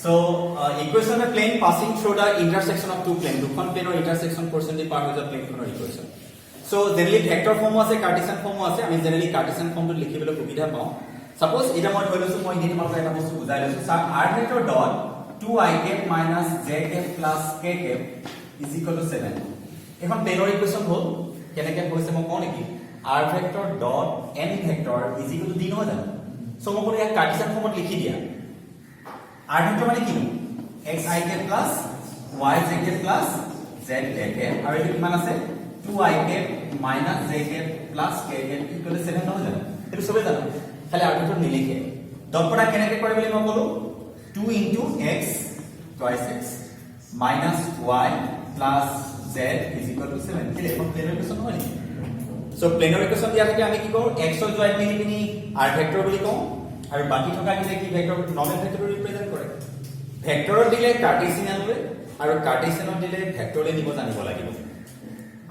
So equation of a plane passing through the intersection of two planes. দুখন প্লেনৰ intersection portion দি পাৰ হৈ যোৱা প্লেনখনৰ equation. So generally vector form আছে, Cartesian form আছে. আমি generally Cartesian form টো লিখিবলৈ সুবিধা পাওঁ. Suppose এটা মই ধৰি লৈছো মই ইনি তোমাক এটা বস্তু বুজাই লৈছো। Sir r vector dot 2i cap minus j cap plus k cap is equal to 7. এখন প্লেনৰ equation হ'ল কেনেকৈ হৈছে মই কওঁ নেকি? r vector dot n vector is equal to d নহয় জানো? So মই ক'লো ইয়াক Cartesian formত লিখি দিয়া। r vector মানে কি? xi cap plus yj cap plus zj cap আৰু এইটো কিমান আছে 2i cap minus j cap plus k cap equal to 7 নহয় জানো? এইটো সবে জানো খালি r vector নিলিখে ডট প্ৰডাক্ট কেনেকৈ কৰে বুলি মই ক'লো 2 into x twice x minus y plus z is equal to 7 কি এখন প্লেনৰ ইকুৱেশ্যন হয় নেকি? সো প্লেনৰ ইকুৱেশ্যন দিয়া থাকে আমি কি কৰো x ৰ জয়েন্ট মিলি পিনি r vector বুলি কওঁ আৰু বাকি থকা কি কি ভেক্টৰ নৰ্মেল ভেক্টৰ ৰিপ্ৰেজেন্ট কৰে ভেক্টৰৰ দিলে কাৰ্টেছিয়ান লৈ আৰু কাৰ্টেছিয়ানৰ দিলে ভেক্টৰে দিব জানিব লাগিব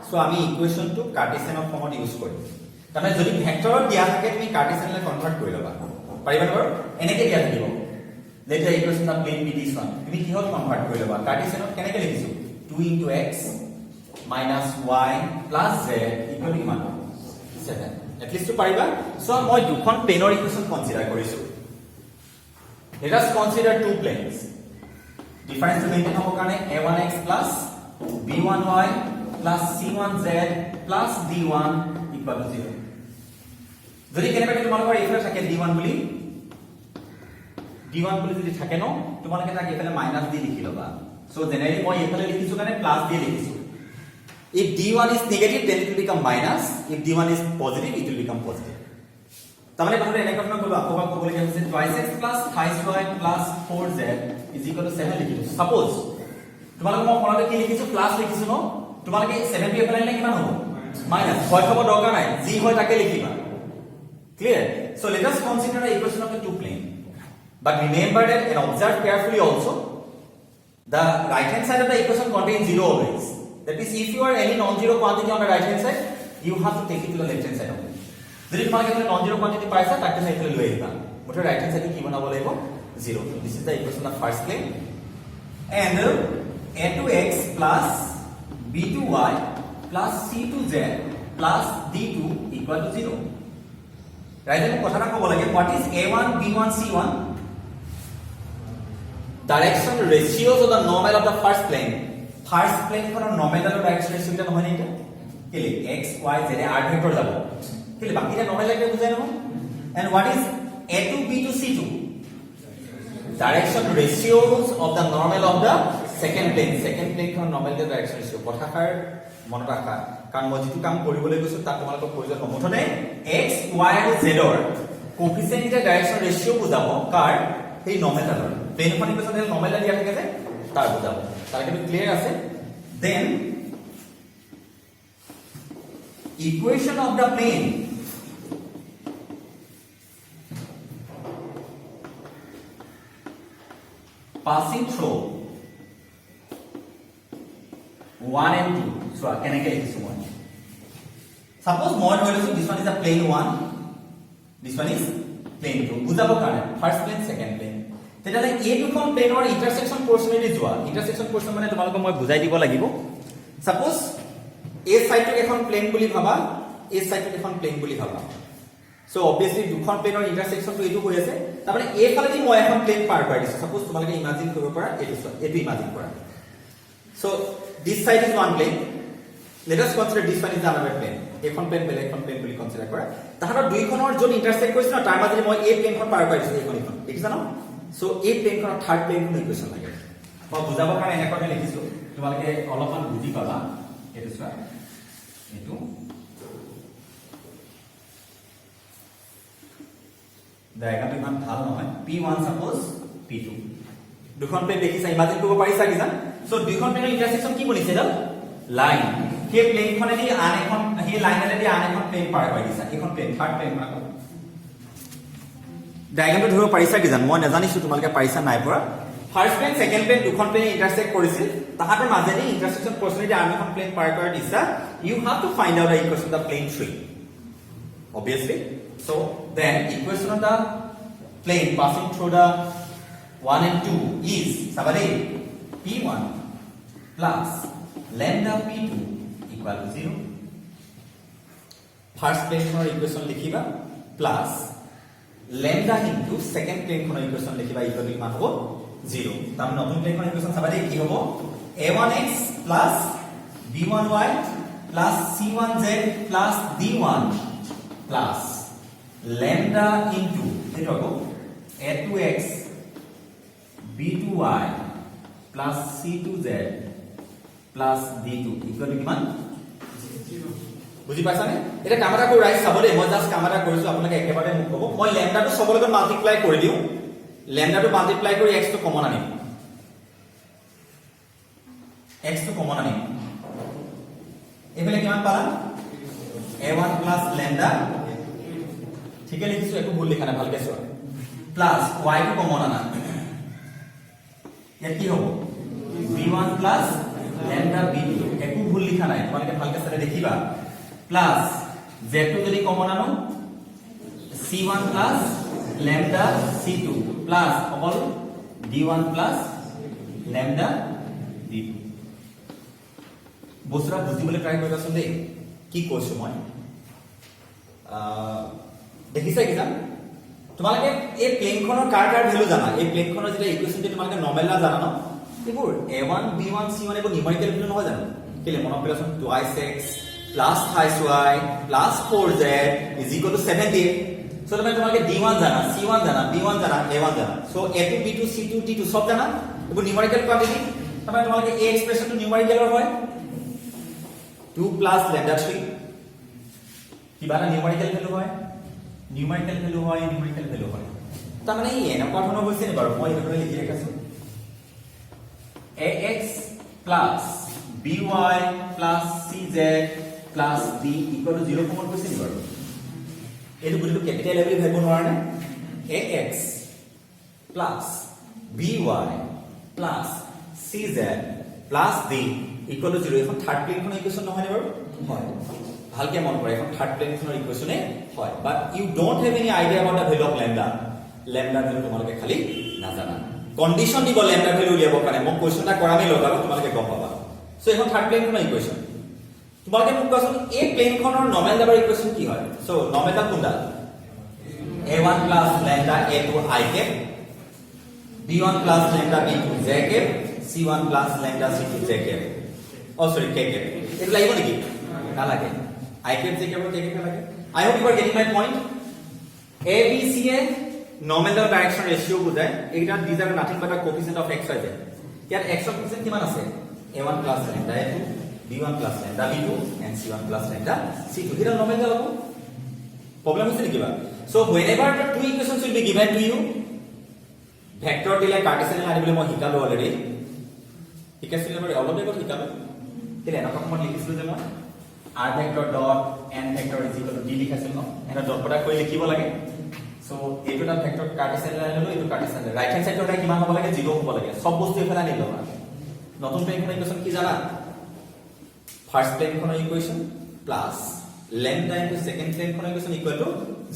সো আমি ইকুৱেশ্যনটো কাৰ্টেছিয়ানৰ ফৰ্মত ইউজ কৰিম তাৰমানে যদি ভেক্টৰত দিয়া থাকে তুমি কাৰ্টেছিয়ানলৈ কনভাৰ্ট কৰি ল'বা পাৰিবা বাৰু এনেকৈ দিয়া থাকিব let the equation of plane be this one তুমি কিহত কনভাৰ্ট কৰি ল'বা কাৰ্টেছিয়ানত কেনেকৈ লিখিছো 2 into x minus y plus z equal to কিমান 7 at least to পাৰিবা so মই দুখন প্লেনৰ ইকুৱেশ্যন কনসিডাৰ কৰিছো let us consider two planes difference maintain হ'ব কাৰণে a1x plus b1y plus c1z plus d1 equal to 0 যদি কেনেবাকৈ তোমালোকৰ এইফালে থাকে d1 বুলি যদি থাকে ন তোমালোকে তাক এইফালে মাইনাস দি লিখি ল'বা so generally মই এইফালে লিখিছো কাৰণে প্লাস দি লিখিছো if d1 is negative then it will become minus if d1 is positive it will become positive তাহলে আমরা এনেকৈ করব আকবা কবলে গেছে twice x plus thrice y plus 4z is equal to 7 লিখিছো suppose তোমালোক মই পড়াতে কি লিখিছো প্লাস লিখিছো ন তোমালোকে 7 পি এপ্লাই কিমান হ'ব মাইনাস হয় হ'ব দৰকাৰ নাই যি হয় তাকে লিখিবা clear so let us consider the equation of the two plane but remember that and observe carefully also the right hand side of the equation contains 0 always that is if you are any non-zero quantity on the right hand side you have to take it to the left hand side only যদি তোমালোকে এখানে non-zero quantity পাইছা তাকে তুমি এখানে লৈ আহিবা মোটৰ right hand side কি বনাব লাগিব 0 this is the equation of first plane and a2x plus b2y plus c2z plus d2 equal to 0 right আমি কথাটা ক'ব লাগে what is a1 b1 c1 direction ratios of the normal of the first plane খনৰ normal আৰু direction ratio টা নহয় নে এটা কেলে x y z r vector যাব কেলে বাকিটা normal লাগে বুজাই নহয় and what is a2 b2 c2 direction ratios of the normal of the second plane খনৰ normal the direction ratio কথাষাৰ মনত ৰাখা কাৰণ মই যেটো কাম কৰিবলৈ গৈছো তাক তোমালোকৰ প্ৰয়োজন হ'ব মুঠতে x y আৰু z ৰ কোএফিচিয়েন্ট এটা ডাইৰেকশন ৰেশিও বুজাব কাৰ এই নৰ্মেলৰ প্লেন খন ইকুৱেশ্যন এল নৰ্মেল দিয়া থাকে যে তাৰ বুজাব তাৰ কি ক্লিয়াৰ আছে then equation of the plane passing through 1 and 2 so কেনেকৈ লিখিছো মই suppose মই ধৰি লৈছো this one is a plane 1 this one is plane 2 বুজাব কাৰণে first plane second plane তেতিয়ালে এই দুখন প্লেনৰ ইন্টাৰসেকশন পোৰচনেলি যোৱা ইন্টাৰসেকশন পোৰচন মানে তোমালোক মই বুজাই দিব লাগিব suppose এই সাইডটো এখন প্লেন বুলি ভাবা এই সাইডটো এখন প্লেন বুলি ভাবা so obviously দুখন প্লেনৰ ইন্টাৰসেকশনটো এটো হৈ আছে তাৰমানে এই ফালেদি মই এখন প্লেন পাৰ কৰি দিছো suppose তোমালোকে ইমাজিন কৰিব পাৰা এটো ইমাজিন কৰা so this side is one plane let us consider this one is another plane এখন প্লেন বেলেগ এখন প্লেন বুলি কনসিডাৰ কৰা তাহাতৰ দুইখনৰ যদি ইন্টাৰসেক্ট কৰিছে না তাৰ মাজে মই এই প্লেনখন পাৰ কৰিছো এইখন দেখিছা ন সো এই প্লেনখনৰ থাৰ্ড প্লেনখন ইকুৱেশ্যন লাগে মই বুজাবৰ কাৰণে এনেকৈ লিখিছো তোমালোকে অলপমান বুজি পাবা এটো চোৱা এটো ডায়াগ্ৰামটো ইমান ভাল নহয় p1 সাপোজ p2 দুখন প্লেন দেখিছা ইমাজিন কৰিব পাৰিছা কি জান সো দুইখন প্লেনৰ ইন্টাৰসেকশন কি বনিছে জান লাইন সেই প্লেনখনেদি আন এখন সেই লাইনেদি আন এখন প্লেন পাৰ কৰি দিছা এখন প্লেন থাৰ্ড প্লেন পাৰ ডায়াগ্ৰামটো ধৰিব পাৰিছা কি জান মই নাজানিছো তোমালোকে পাৰিছা নাই পৰা ফাৰ্স্ট প্লেন সেকেন্ড প্লেন দুখন প্লেন ইন্টাৰসেক্ট কৰিছিল তাহাতৰ মাজেদি ইন্টাৰসেকশন পোৰচনেলি আন এখন প্লেন পাৰ কৰি দিছা you have to find out the equation of the plane 3 obviously so then equation of the plane passing through the 1 and 2 is sabare p1 plus lambda p2 equal to 0 first plane khonor equation likhiba plus lambda into second plane khonor equation likhiba equal to kiman hobo 0 tam notun plane khonor equation sabare ki hobo a1x plus b1y plus c1z plus d1 plus lambda into eto hobo a2x b2y plus c2z plus d2 equal to kiman বুজি পাইছা নে এটা কামৰা কৰি right চাব দে মই just কামৰা কৰিছো আপোনালোকে একেবাৰে মোক ক'ব মই ল্যামডাটো সবৰ লগত মাল্টিপ্লাই কৰি দিও ল্যামডাটো মাল্টিপ্লাই কৰি x টো কমন আনিম x টো কমন আনিম এফালে কিমান পালা a1 plus lambda ঠিক আছে লিখিছো একো ভুল লিখা নাই ভালকে চোৱা প্লাস y টো কমন আনা ইয়াত কি হ'ব b1 plus lambda b2 একো ভুল লিখা নাই তোমালোকে ভালকে চালে দেখিবা প্লাস z টো যদি কমন আনো c1 plus lambda c2 plus অকল d1 plus lambda d2 বসরা বুজিবলে ট্রাই কৰিবাচোন দেই কি কৈছো মই দেখিছা কিনা তোমালোকে এই প্লেনখনৰ কাৰ ভ্যালু জানা এই প্লেনখনৰ যেটা ইকুৱেচনটো তোমালোকে নৰ্মেল না জানা ন এইবোৰ a1 b1 c1 এইবোৰ নিউমেৰিকেল ভ্যালু নহয় জানো কেলে মনত পেলাচোন 2x plus 5y plus 4z is equal to 70 so তোমালোকে d1 জানা c1 জানা b1 জানা a1 জানা so a2 b2 c2 d2 সব জানা এইবোৰ নিউমেৰিকেল কোৱান্টিটি তোমালোকে এই এক্সপ্ৰেছনটো নিউমেৰিকেলৰ হয় 2 plus lambda 3 কিবা না নিউমেৰিকেল ভ্যালু হয় নিউমেৰিকেল ভ্যালু হয় তাৰ মানে এই এনেকুৱা ধৰণৰ হৈছে নে বাৰু মই এইটো লিখি ৰাখিছো ax plus by plus cz plus d equal to 0 common কৈছে নি বাৰু এইটো বুলিটো ক্যাপিটাল লেভেল ভাবিব নোৱাৰে নে ax plus by plus cz plus d equal to 0 এখন থাৰ্ড প্লেন খনৰ ইকুৱেচন নহয় নে বাৰু হয় ভালকে মন কৰা এখন থাৰ্ড প্লেন খনৰ ইকুৱেচনে হয় but you don't have any idea about the value of lambda value তোমালোকে খালি নাজানা কন্ডিশন দিব lambda ভ্যালু উলিয়াব কাৰণে মই কোৱেচনটা কৰামেই লগাব তোমালোকে গম পাবা সো এখন থাৰ্ড প্লেন খনৰ ইকুৱেচন তোমালোকে মোক কোৱাচোন এই প্লেন খনৰ নৰ্মেল ডাবৰ ইকুৱেচন কি হয় সো নৰ্মেল ডাব কোনটা a1 plus lambda a2 i cap b1 plus lambda b2 j cap c1 plus lambda c2 j cap oh sorry k cap এটা লাগিব নেকি না লাগে i cap j cap k cap লাগে I hope you are getting my point a b c a normal direction ratio বুজায় এটা these are nothing but a coefficient of x y z ইয়াত x of coefficient কিমান আছে a1 plus lambda a2 b1 plus lambda b2 and c1 plus lambda c2 এটা normal হ'ব problem হৈছে নেকি বা so whenever the two equations will be given to you vector দিলে Cartesian আনিবলৈ মই শিকালো অলৰেডি শিকাইছিল বাৰু অলপ আগত শিকালো তেলে এনেকুৱা ফৰ্মত লিখিছিলো যে মই r vector dot n vector is equal to d লিখাইছিল ন এটা ডট প্ৰডাক্ট কৰি লিখিব লাগে সো এইটো এটা ভেক্টৰ কাৰ্টেছিয়ান লাইন হলো এইটো কাৰ্টেছিয়ান ৰাইট হ্যান্ড সাইডৰ কিমান হ'ব লাগে 0 হ'ব লাগে সব বস্তু এফালে আনি লবা নতুন প্লেন খনৰ ইকুৱেচন কি জানা ফাৰ্স্ট প্লেন খনৰ ইকুৱেচন plus lambda into second plane খনৰ ইকুৱেচন ইকুৱেল টু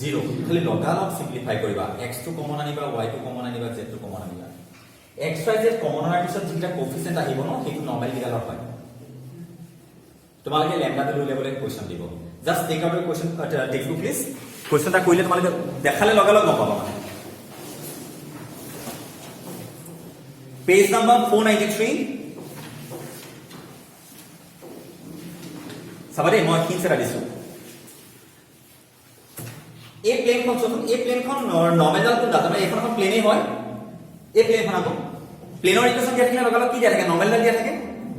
0 খালি লগালগ সিম্পলিফাই কৰিবা x টো কমন আনিবা y টো কমন আনিবা z টো কমন আনিবা x y z কমন অনাৰ পিছত যেটা কোএফিচিয়েন্ট আহিব ন সেইটো নৰ্মেল ডিগালৰ হয় তোমালোকে lambda ভ্যালু উলিয়াবলৈ কোৱেচন দিব just take out your question textbook please কোৱেচনটা কৰিলে তোমালোকে দেখালে লগালগ গম পাবা পেজ নাম্বাৰ 493 সাবাৰে মই হিন্সৰা দিছো এই প্লেনখন চোন এই প্লেনখন নৰ্মেল কোনটা মানে এখন প্লেনই হয় এই প্লেনখন আকৌ প্লেনৰ ইকুৱেচন দিয়া থাকে লগালগ কি দিয়া থাকে নৰ্মেল ডাল দিয়া থাকে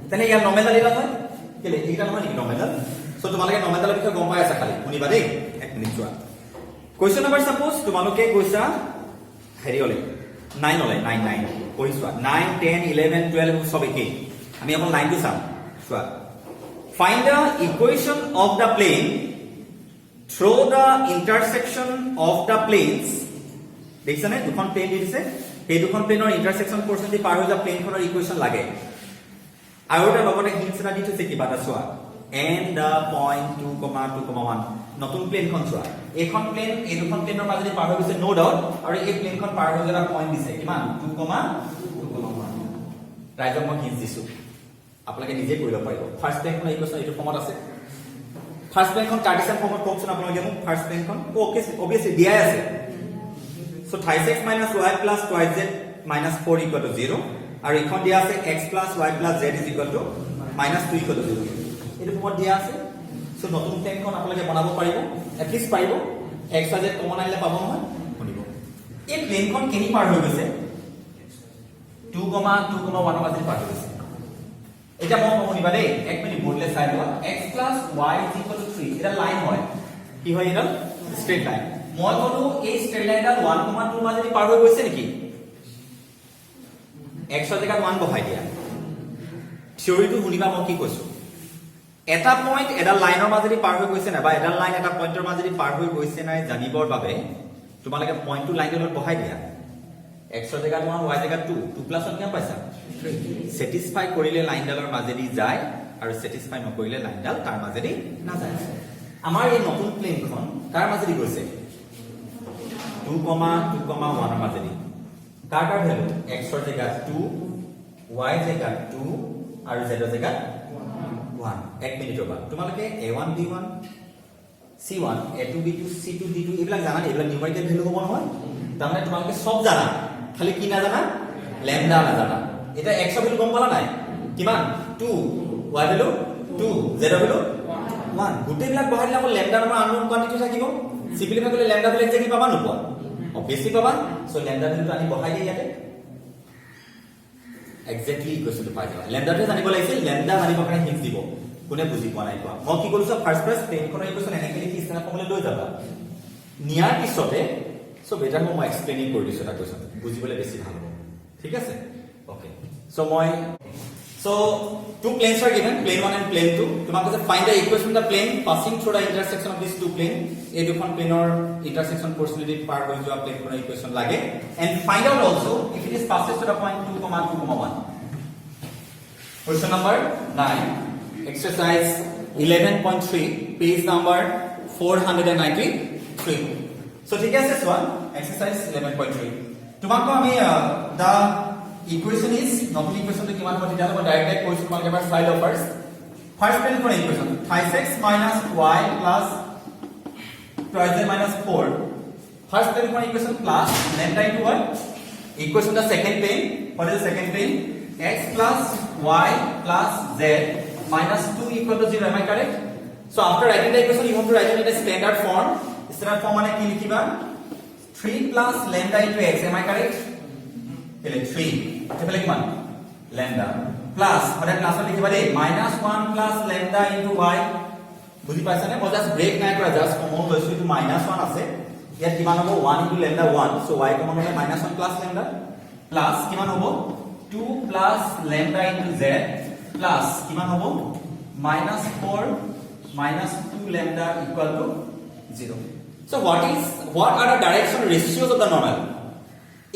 তেনে ইয়াৰ নৰ্মেল ডাল দিলা হয় কেলে এইটা নহয় নেকি নৰ্মেল ডাল সো তোমালোকে নৰ্মেল ডালৰ বিষয়ে গম পাই আছা খালি শুনিবা দেই এক মিনিট চোৱা কোৱেচন নম্বৰ সাপোজ তোমালোকে কৈছা হেৰি হলে 9 হলে 9 কৈছা 9 10 11 12 সব একেই আমি অকল 9 টো চাম চোৱা find the equation of the plane through the intersection of the planes দেখিছানে দুখন প্লেন দিছে এই দুখন প্লেনৰ ইন্টাৰসেকশন পৰ্চন দি পাৰ হৈ যা প্লেনখনৰ ইকুৱেচন লাগে আৰু এটা লগতে হিন্টছ এটা দি থৈছে কিবা এটা চোৱা and the point 2, 2, 1 নতুন প্লেনখন চোৱা এইখন প্লেন এই দুখন প্লেনৰ মাজেদি পাৰ হৈ গৈছে নো ডাউট আৰু এই প্লেনখন পাৰ হৈ যোৱা পইণ্ট দিছে কিমান 2, 2, 1 ৰাইজক মই হিন্ট দিছো আপোনালোকে নিজে কৰিব পাৰিব ফাৰ্স্ট প্লেনখন ইকুৱেশ্যন এইটো ফৰ্মত আছে ফাৰ্স্ট প্লেনখন কাৰ্টেছিয়ান ফৰ্মত কওকচোন আপোনালোকে মোক ফাৰ্স্ট প্লেনখন অবভিয়াছলি দিয়াই আছে সো 3x - y + 2z - 4 = 0 আৰু ইখন দিয়া আছে x + y + z = -2 = 0 এইটো ফৰ্মত দিয়া আছে সো নতুন প্লেনখন আপোনালোকে বনাব পাৰিব এটলিষ্ট পাৰিব x y z কমন আনিলে পাব নহয় শুনিব এই প্লেনখন কেনি পাৰ হৈ গৈছে 2, 2, 1 মাজেদি পাৰ হৈ গৈছে এটা মই শুনিবা দেই এক মিনিট বৰ্ডলে চাই লোৱা x + y = 3 এটা লাইন হয় কি হয় এটা স্ট্ৰেট লাইন মই কলো এই স্ট্ৰেট লাইনডাল 1, 2 মাজেদি পাৰ হৈ গৈছে নেকি x ৰ জেগাত 1 বহাই দিয়া থিওৰিটো শুনিবা মই কি কৈছো এটা পইণ্ট এটা লাইনৰ মাজেদি পাৰ হৈ গৈছে না বা এটা লাইন এটা পইণ্টৰ মাজেদি পাৰ হৈ গৈছে নাই জানিবৰ বাবে তোমালোকে পইণ্টটো লাইনৰ লগত বহাই দিয়া x ৰ জেগাত 1 y জেগাত 2 2 + 1 কিমান পাইছা 3 স্যাটিসফাই কৰিলে লাইনডালৰ মাজেদি যায় আৰু স্যাটিসফাই নকৰিলে লাইনডাল তাৰ মাজেদি নাযায় আমাৰ এই নতুন প্লেনখন তাৰ মাজেদি গৈছে 2, 2, 1 ৰ মাজেদি তাৰ ভ্যালু x ৰ জেগাত 2 y জেগাত 2 আৰু z ৰ জেগাত 1 এক মিনিট ৰবা তোমালোকে a1 b1 c1 a2 b2 c2 d2 এইবিলাক জানা এইবিলাক নিউমেৰিকেল ভ্যালু হ'ব নহয় তাৰমানে তোমালোকে সব জানা খালি কি না জানা ল্যামডা না জানা এটা x ৰ ভ্যালু গম পালা নাই কিমান 2 y ভ্যালু 2 z ৰ ভ্যালু 1 গুটেবিলাক বহাই দিলে ল্যামডা নামৰ আননোন কোৱান্টিটি থাকিব সিম্পলিফাই কৰিলে ল্যামডা ভ্যালু এক্সাক্টলি পাবা নোপোৱা অবভিয়াছলি পাবা সো ল্যামডা ভ্যালুটো আনি বহাই দিয়া ইয়াতে এক্স্যাক্টলি ইকুৱেশ্যনটো পাই যাবা ল্যামডাটো জানিব লাগিছিল ল্যামডা জানিব কাৰণে হিন্ট দিব কোনে বুজি পোৱা নাই কোৱা মই কি কৰিছো ফাৰ্স্ট প্লেনখনৰ ইকুৱেশ্যন এনেকৈ লিখি ইষ্টেনা ফৰ্মুলা লৈ যাবা নিয়াৰ পিছতে সো বেটাৰ মই এক্সপ্লেইনিং কৰি দিছো এটা কোৱেশ্যন বুজিবলৈ বেছি ভাল হ'ব ঠিক আছে okay so two planes are given plane 1 and plane 2 তোমাক কৈছে find the equation of the plane passing through the intersection of these two plane এই দুখন প্লেনৰ intersection portionality পাৰ হৈ যোৱা প্লেন খনৰ ইকুৱেশ্যন লাগে and find out also if it is passes to the point 2, 2, 1 question number 9 exercise 11.3 page number 493 so ঠিক আছে চোৱা exercise 11.3 তোমাক আমি the equation is নতুন ইকুৱেশ্যনটো কিমান হ'ব তেতিয়া মই ডাইৰেক্ট কৈছো তোমালোকে এবাৰ চাই লও first plane for equation 3x - y + 2z - 4 first plane for equation plus lambda into what equation the second plane what is the second plane x + y + z - 2 = 0 am I correct so after writing the equation you have to write it in a standard form মানে কি লিখিবা 3 + lambda into x am I correct 3 এফালে কিমান lambda plus মানে প্লাসত লিখিবা দেই -1 + lambda into y বুজি পাইছা নে মই জাস্ট ব্ৰেক নাই কৰা জাস্ট কমন লৈছো ইটো -1 আছে ইয়াত কিমান হ'ব 1 into lambda 1 so y common হ'লে -1 + lambda প্লাস কিমান হ'ব 2 + lambda into z প্লাস কিমান হ'ব -4 - 2 lambda = 0 so what are the direction ratios of the normal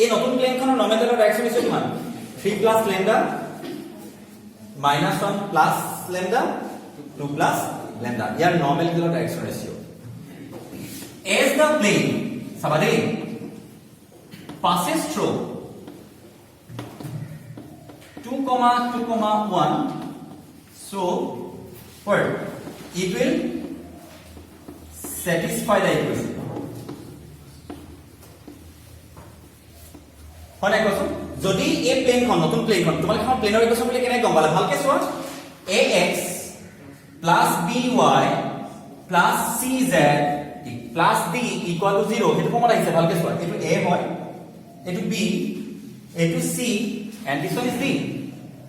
এই নতুন প্লেনখনৰ নৰ্মেলৰ ডাইৰেকশন হৈছে কিমান 3 + lambda -1 + lambda 2 + lambda ইয়াৰ নৰ্মেলৰ direction ratio as the plane sabade passes through 2, 2, 1 so what it will satisfy the equation হয় নাই কৈছো যদি এই প্লেনখন নতুন প্লেনখন তোমালোকে এখন প্লেনৰ ইকুৱেশ্যন বুলি কেনে গম পালা ভালকে চোৱা ax + by + cz + d = 0 হেতু ফৰ্মত আহিছে ভালকে চোৱা এটো a হয় এটো b এটো c and this one is d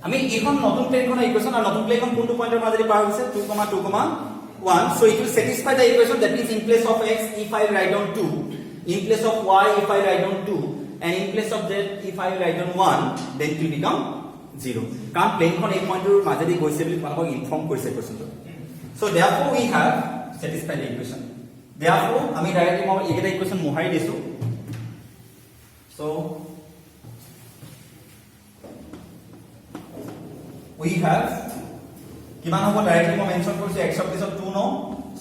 আমি এখন নতুন প্লেনখনৰ ইকুৱেশ্যন আৰু নতুন প্লেনখন কোনটো পইণ্টৰ মাজেদি পাৰ হৈছে 2, 2, 1 so it will satisfy the equation that means in place of x if I write down 2 in place of y if I write down 2 and in place of z if I write down 1 then it will become 0 কাৰণ প্লেনখন এই পইণ্টৰ মাজেদি গৈছে বুলি তোমালোকক inform কৰিছে কোৱেশ্যনটো so therefore we have satisfied the equation therefore আমি directly মই এইকেইটা ইকুৱেশ্যন মোহাৰি দিছো so we have কিমান হ'ব ডাইৰেক্টলি মই মেনশন কৰিছো x of this of 2 no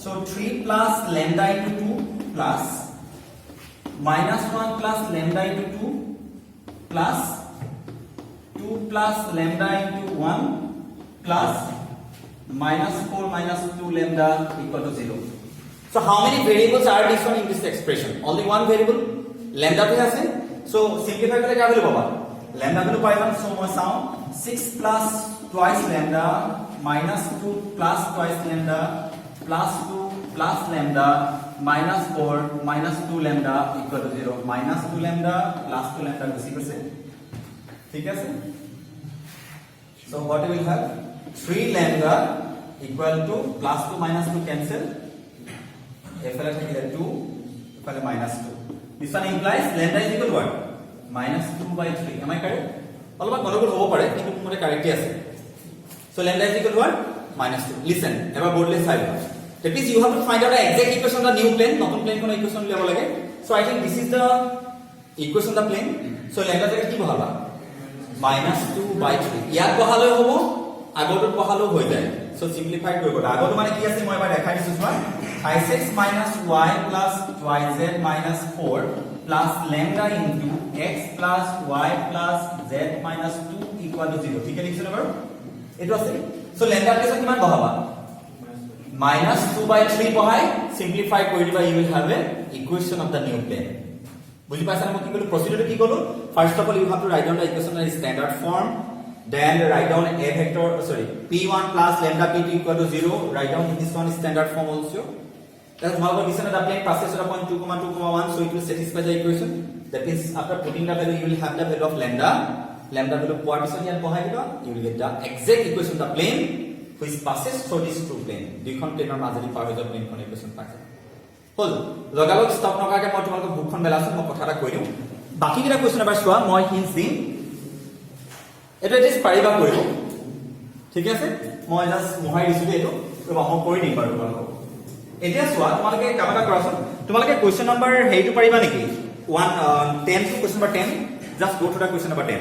so 3 plus lambda into 2 plus minus 1 plus lambda into 2 plus 2 plus lambda into 1 plus minus 4 minus 2 lambda equal to 0. So how many variables are this one in this expression? Only one variable lambda to আছে. So simplify করলে কি হবে বাবা? Lambda value পাইলাম so মই চাও 6 plus twice lambda minus 2 plus twice lambda plus 2 plus lambda minus 4 minus 2 lambda equal to 0 minus 2 lambda plus 2 lambda গুছি গৈছে ঠিক আছে so what we will have 3 lambda equal to plus 2 minus 2 cancel এফালে থাকিলে 2 এফালে minus 2 this one implies lambda is equal to what minus 2 by 3 am I correct অলপ গলগল হ'ব পাৰে কিন্তু মোৰ কারেক্ট আছে so lambda is equal to what minus 2 listen এবাৰ বোর্ডলে চাই that means you have to find out the exact equation of the new plane নতুন plane কোন equation লিয়াব লাগে so I think this is the equation of the plane so lambda জায়গা কি বহাবা minus 2 by 3 ইয়াত বহালে হ'ব আগৰটোত বহালো হৈ যায় so simplify কৰিব আগৰটো মানে কি আছে মই এবাৰ দেখাই দিছো চোৱা 5x minus y plus 2z minus 4 plus lambda into x plus y plus z minus 2 equal to 0 ঠিক আছে লিখছো না বাৰু এটো আছে so lambda প্লেসত কিমান বহাবা minus 2 by 3 বহাই simplify কৰি দিবা you will have a equation of the new plane বুজি পাইছা না মই কি কলো প্ৰসিডিউৰ কি কলো first of all you have to write down the equation in standard form then write down a vector p1 plus lambda p2 equal to 0 write down this one standard form also then tomorrow given the plane passes at a point 2,2,1 so it will satisfy the equation that means after putting the value you will have the value of lambda value পোৱাৰ পিছত ইয়াত বহাই দিবা you will get the exact equation of the plane which passes through this two plane দুইখন প্লেনৰ মাজেদি পাৰ হৈ যোৱা প্লেনখন ইকুৱেশ্যন পাইছে হল লগালগ ষ্টপ নকাকে মই তোমালোকক বুকখন বেলাছো মই কথা এটা কৈ দিওঁ বাকি কিটা কোৱেশ্যন এবাৰ চোৱা মই হিন্টস দিম এটা এটলিস্ট পাৰিবা কৰিব ঠিক আছে মই জাস্ট মোহাই দিছো এইটো তো মই কৰি দিম বাৰু তোমালোকক এতিয়া চোৱা তোমালোকে কামটা কৰাচোন তোমালোকে কোৱেশ্যন নম্বৰ হেইটো পাৰিবা নেকি 10 to question number 10 just go to the question number 10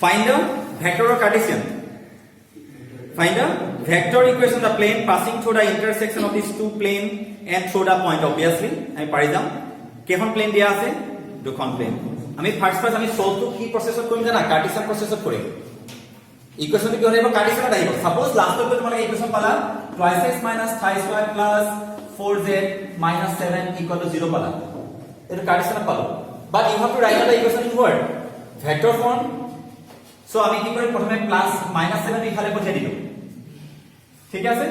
find the vector or Cartesian find the vector equation of the plane passing through the intersection of these two plane and through the point obviously আমি পাৰি যাম কেখন plan দিয়া আছে দুখন plan আমি first আমি solve two কি প্ৰসেসত কৰিম জানা কাৰ্টেসিয়ান প্ৰসেসত কৰিম ইকুয়েশনটো কি হ'ব কার্টেসিয়ানত আহিব সাপোজ লাষ্টত তোমালোকে ইকুয়েশন পালা 2x - 3y 4z - 7 = 0 পালা এটা কার্টেসিয়ানত পালো but you have to write the equation in word vector form so আমি কি কৰিম প্ৰথমে প্লাস -7 ইফালে পঠিয়াই দিলো ঠিক আছে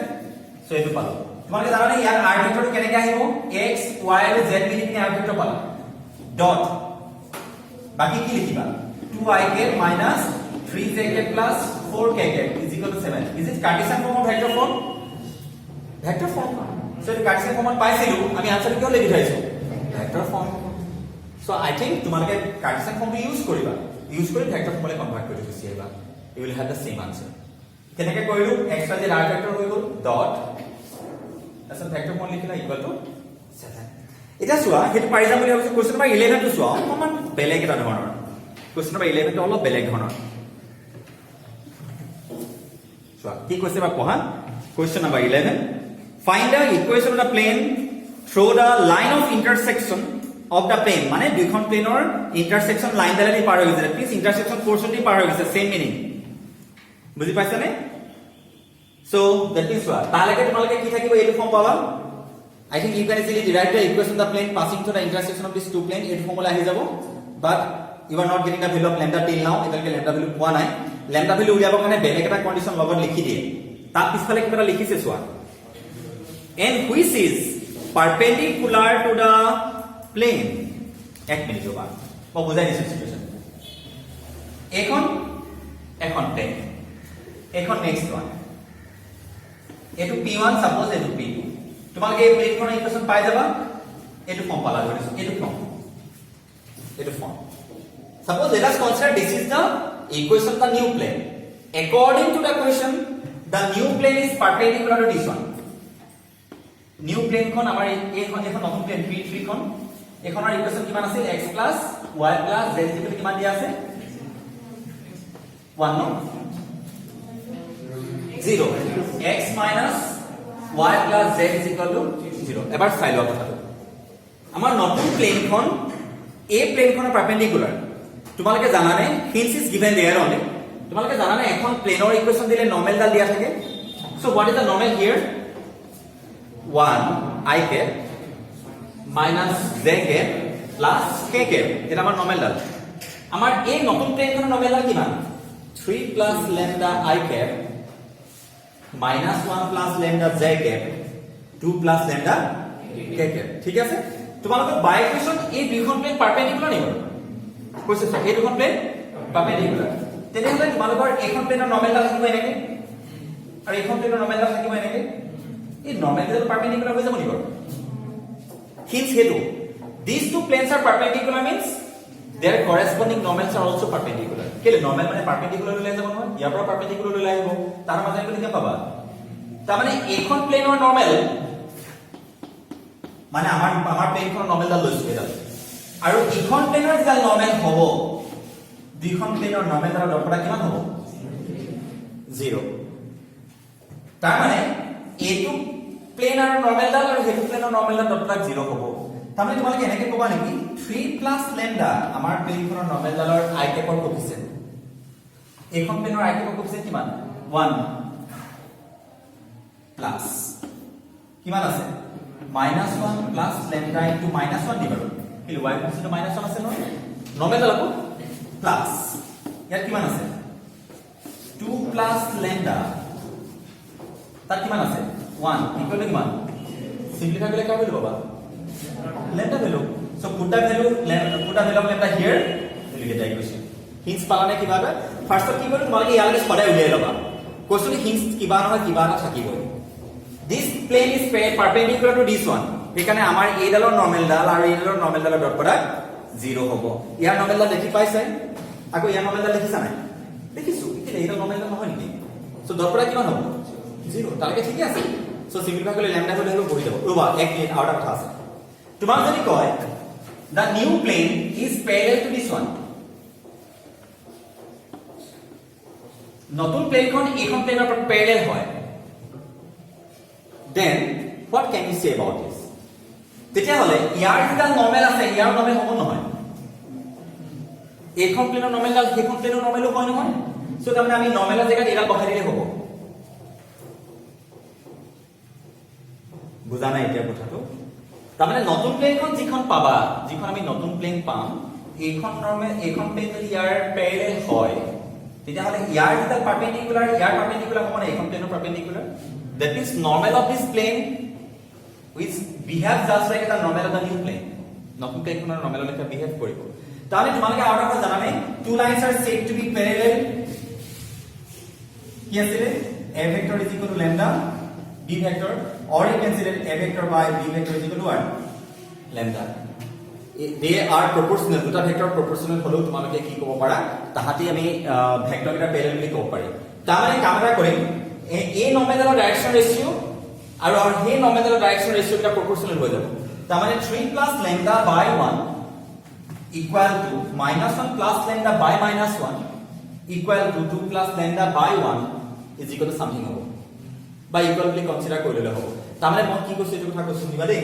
সো এইটো পালো তোমালোকে জানানে ইয়াৰ r ভেক্টৰটো কেনেকৈ আহিব x y আৰু z মিলি কিনে r ভেক্টৰ পালা ডট বাকি কি লিখিবা 2ik minus 3jk plus 4kk is equal to 7 is it Cartesian form or vector form so the Cartesian form পাইছিলো আমি আনসার কিয় লিখি থৈছো vector form so I think তোমালোকে Cartesian form ইউজ কৰিবা ইউজ কৰি vector form লে convert কৰি দিছি এবা you will have the same answer কেনেকৈ কৰিলো x y z r vector হৈ গল ডট তাৰপিছত vector form লিখিলা ইকুয়াল টু 7 এটা চোৱা হেতু পাৰি যাম বুলি ভাবিছো কোৱেশ্চন নম্বৰ 11 টো চোৱা অকমান বেলেগ এটা ধৰণৰ কোৱেশ্চন নম্বৰ 11 টো অলপ বেলেগ ধৰণৰ চোৱা কি কৈছে বা পঢ়া question number 11 find the equation of the plane through the line of intersection of the plane মানে দুইখন প্লেনৰ ইন্টাৰসেকশন লাইন দ্বাৰা পাৰ হৈ গৈছে প্লিজ ইন্টাৰসেকশন পোৰশন দি পাৰ হৈ গৈছে সেম মিনিং বুজি পাইছানে সো দ্যাট ইজ হোৱাট তালৈকে তোমালোকে কি থাকিব এইটো ফৰ্ম পাবা I think you can easily derive the equation of the plane passing through the intersection of these two planes. It formula ahi jabo, but you are not getting the value of lambda till now. Etalke lambda value poa nai. Lambda value uliabo kane beleg eta condition logot likhi diye. Tar pisphale kiba likhise soa. And which is perpendicular to the plane. Ek minute hoba. Moi bujhai disu situation. Ekhon plane. Ekhon next one. Etu p1 suppose etu p2. তোমালোকে এই প্লেটখনৰ equation পাই যাবা এটো form পালা ধৰিছো এটো form suppose let us consider this is the equation of the new plane according to the equation the new plane is perpendicular to this one new plane খন আমাৰ এইখন নতুন প্লেন p3 খন এখনৰ ইকুৱেশ্যন কিমান আছে x + y + z কিমান দিয়া আছে 1 ন 0 x minus y plus z is equal to 0 এবাৰ চাই লোৱা কথাটো আমাৰ নতুন প্লেনখন এই প্লেনখনৰ পাৰপেন্ডিকুলাৰ তোমালোকে জানানে hints is given there only তোমালোকে জানানে এখন প্লেনৰ ইকুৱেচন দিলে নৰ্মেল ডাল দিয়া থাকে so what is the normal here 1 I cap minus z cap plus k cap এটা আমাৰ নৰ্মেল ডাল আমাৰ এই নতুন প্লেনখনৰ নৰ্মেল ডাল কিমান 3 plus lambda I cap minus 1 plus lambda z cap 2 plus lambda k cap ঠিক আছে তোমালোকৰ বাই ইকুৱেচন এই দুইখন প্লেন পাৰপেন্ডিকুলাৰ নেকি কৈছে এই দুইখন প্লেন পাৰপেন্ডিকুলাৰ তেনেহলে তোমালোকৰ এইখন প্লেনৰ নৰ্মেল ডাল থাকিব এনেকে আৰু এইখন প্লেনৰ নৰ্মেল ডাল থাকিব এনেকে এই নৰ্মেল ডাল পাৰপেন্ডিকুলাৰ হৈ যাব নেকি hints হেতু these two planes are perpendicular means their corresponding normals are also perpendicular কেলে নৰ্মেল মানে পাৰপেন্ডিকুলাৰ লৈ যাব নহয় ইয়াৰ পৰা পাৰপেন্ডিকুলাৰ লৈ আহিব তাৰ মাজে কি লিখা পাবা তাৰ মানে এইখন প্লেনৰ নৰ্মেল মানে আমাৰ প্লেনখনৰ নৰ্মেল ডাল লৈছো এটা আৰু ইখন প্লেনৰ ডাল নৰ্মেল হ'ব দুইখন প্লেনৰ নৰ্মেল ডালৰ ডটটা কিমান হ'ব 0 তাৰ মানে এইটো প্লেনৰ নৰ্মেল ডাল আৰু হেতু প্লেনৰ নৰ্মেল ডাল ডটটা 0 হ'ব তাৰ মানে তোমালোকে এনেকৈ ক'বা নেকি 3 প্লাস ল্যাম্ডা আমাৰ প্লেনখনৰ নৰ্মেল ডালৰ আই কেপৰ কোফিচিয়েন্ট এইখন প্লেনৰ আই কেপৰ কোফিচিয়েন্ট কিমান 1 প্লাস কিমান আছে -1 plus lambda into -1 divided কি y কোফিচিয়েন্ট -1 আছে নহয় নৰ্মেল ডাল আকৌ প্লাস ইয়াত কিমান আছে 2 plus lambda তাত কিমান আছে 1 ইকুৱেল টু কিমান সিম্পলিফাই কৰিলে কি হ'ব বাবা lambda value so put the value of lambda here you get the equation hints পালানে কিবা এটা ফার্স্ট কি কৰিম তোমালোকে ইয়ালৈকে সদায় উলিয়াই লবা কোৱেশ্চন hints কিবা নহয় কিবা এটা থাকিবই this plane is perpendicular to this one এখানে আমাৰ এই ডালৰ নৰ্মেল ডাল আৰু এই ডালৰ নৰ্মেল ডালৰ ডট প্ৰডাক্ট 0 হ'ব ইয়াৰ নৰ্মেল ডাল দেখি পাইছে আকৌ ইয়াৰ নৰ্মেল ডাল দেখিছা নাই দেখিছো কিন্তু এই ডাল নৰ্মেল ডাল নহয় নেকি সো ডট প্ৰডাক্ট কিমান হ'ব 0 তালৈকে ঠিক আছে সো সিম্পলিফাই কৰিলে ল্যাম্ডা ভ্যালু হ'ব বহি যাব ৰবা এক মিনিট আউট কথা আছে তোমাক যদি কয় the new plane is parallel to this one নতুন প্লেনখন এইখন প্লেনৰ পৰা প্যাৰেলাল হয় then what can you say about this তেতিয়া হলে ইয়াৰ যেটা নৰ্মেল আছে ইয়াৰ নৰ্মেল হ'ব নহয় এইখন প্লেনৰ নৰ্মেল ডাল সেইখন প্লেনৰ নৰ্মেল হয় নহয় সো তাৰমানে আমি নৰ্মেলৰ জায়গাত এটা বহাই দিলে হ'ব বুজা নাই এতিয়া কথাটো তাৰমানে নতুন প্লেনখন যিখন পাবা যিখন আমি নতুন প্লেন পাম এইখন নৰ্মেল এইখন প্লেন যদি ইয়াৰ প্যাৰেলাল হয় তেতিয়া হলে ইয়াৰ যেটা পাৰপেন্ডিকুলাৰ ইয়াৰ পাৰপেন্ডিকুলাৰ হ'ব না এইখন প্লেনৰ পাৰপেন্ডিকুলাৰ that means normal of this plane which behaves just like the normal of the new plane নতুন প্লেনখনৰ নৰ্মেল লেখা behave কৰিব তাহলে তোমালোকে আৰু এটা জানা নাই two lines are said to be parallel কি আছে a vector is equal to lambda b vector or you can say that a vector by b vector is equal to what lambda they are proportional দুটা vector proportional হলেও তোমালোকে কি ক'ব পাৰা তাহাতি আমি vector এটা প্যাৰেলাল বুলি ক'ব পাৰি তাৰমানে কাম এটা কৰিম এই নৰ্মেল ডালৰ ডাইৰেকচন ৰেশিও আৰু এই নৰ্মেল ডালৰ ডাইৰেকচন ৰেশিও এটা proportional হৈ যাব তাৰমানে 3 plus lambda by 1 equal to -1 plus lambda by -1 equal to 2 plus lambda by 1 is equal to something হ'ব বা ইকুৱেল বুলি কনসিডাৰ কৰিলে হ'ব তাৰমানে মই কি কৈছো এইটো কথা কৈছো নিবা দেই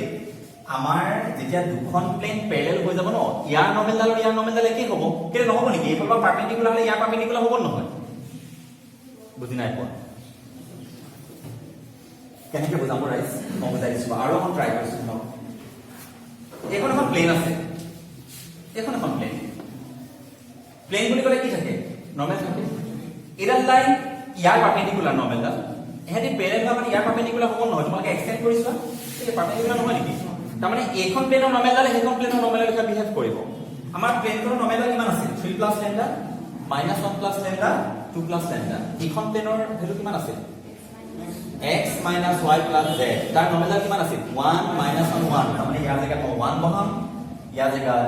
আমাৰ যেতিয়া দুখন প্লেন প্যাৰেলাল হৈ যাব ন ইয়াৰ নৰ্মেল ডাল আৰু ইয়াৰ নৰ্মেল ডাল একেই হ'ব কেলে নহব নেকি এইফালৰ পৰা পাৰপেন্ডিকুলাৰ হলে ইয়াৰ পাৰপেন্ডিকুলাৰ হ'ব নহয় বুজি নাই পোৱা কেনেকে বুজাম ৰাইজ মই বুজাই দিছো আৰু এখন ট্ৰাই কৰিছো ন এখন প্লেন আছে এখন প্লেন প্লেন বুলি ক'লে কি থাকে নৰ্মেল থাকে এডাল লাইন ইয়াৰ পাৰপেন্ডিকুলাৰ নৰ্মেল ডাল এহেতি প্যাৰেলাল হয় মানে ইয়াৰ পাৰপেন্ডিকুলাৰ হ'ব নহয় তোমালোকে এক্সটেন্ড কৰিছা এই পাৰপেন্ডিকুলাৰ নহয় নেকি তাৰমানে এইখন প্লেনৰ নৰ্মেল ডাল সেইখন প্লেনৰ নৰ্মেল লেখা বিহেভ কৰিব আমাৰ প্লেনখনৰ নৰ্মেল ডাল কিমান আছে 3 plus lambda -1 plus lambda 2 plus lambda এইখন প্লেনৰ ভ্যালু কিমান আছে x minus y plus z তাৰ নৰ্মেল ডাল কিমান আছে 1 -1 1 তাৰমানে ইয়াৰ জায়গাত 1 বহাম ইয়াৰ জায়গাত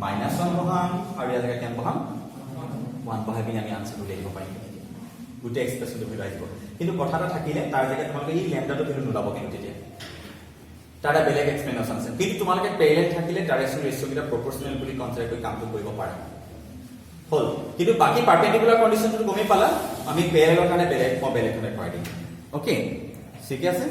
-1 বহাম আৰু ইয়াৰ জায়গাত কেন বহাম 1 বহাই পিনে আমি আনসাৰটো লিখিব পাৰিম গোটেই এক্সপ্ৰেছনটো ভ্যালু আহিব কিন্তু কথাটা থাকিলে তাৰ জায়গাত তোমালোকে এই ল্যাম্ডাটো ভ্যালু নোলাব কিন্তু তেতিয়া তাৰ এটা বেলেগ এক্সপ্লেনেশ্যন আছে কিন্তু তোমালোকে প্যাৰেলাল থাকিলে ডাইৰেকচন ৰেশিও কিটা প্ৰপৰ্শনাল বুলি কনসিডাৰ কৰি কামটো কৰিব পাৰা হল কিন্তু বাকি পাৰপেন্ডিকুলাৰ কন্ডিশনটো গমি পালা আমি প্যাৰালেলৰ কাৰণে বেলেগ মই বেলেগ ধৰণে কৰাই দিম ওকে ঠিক আছে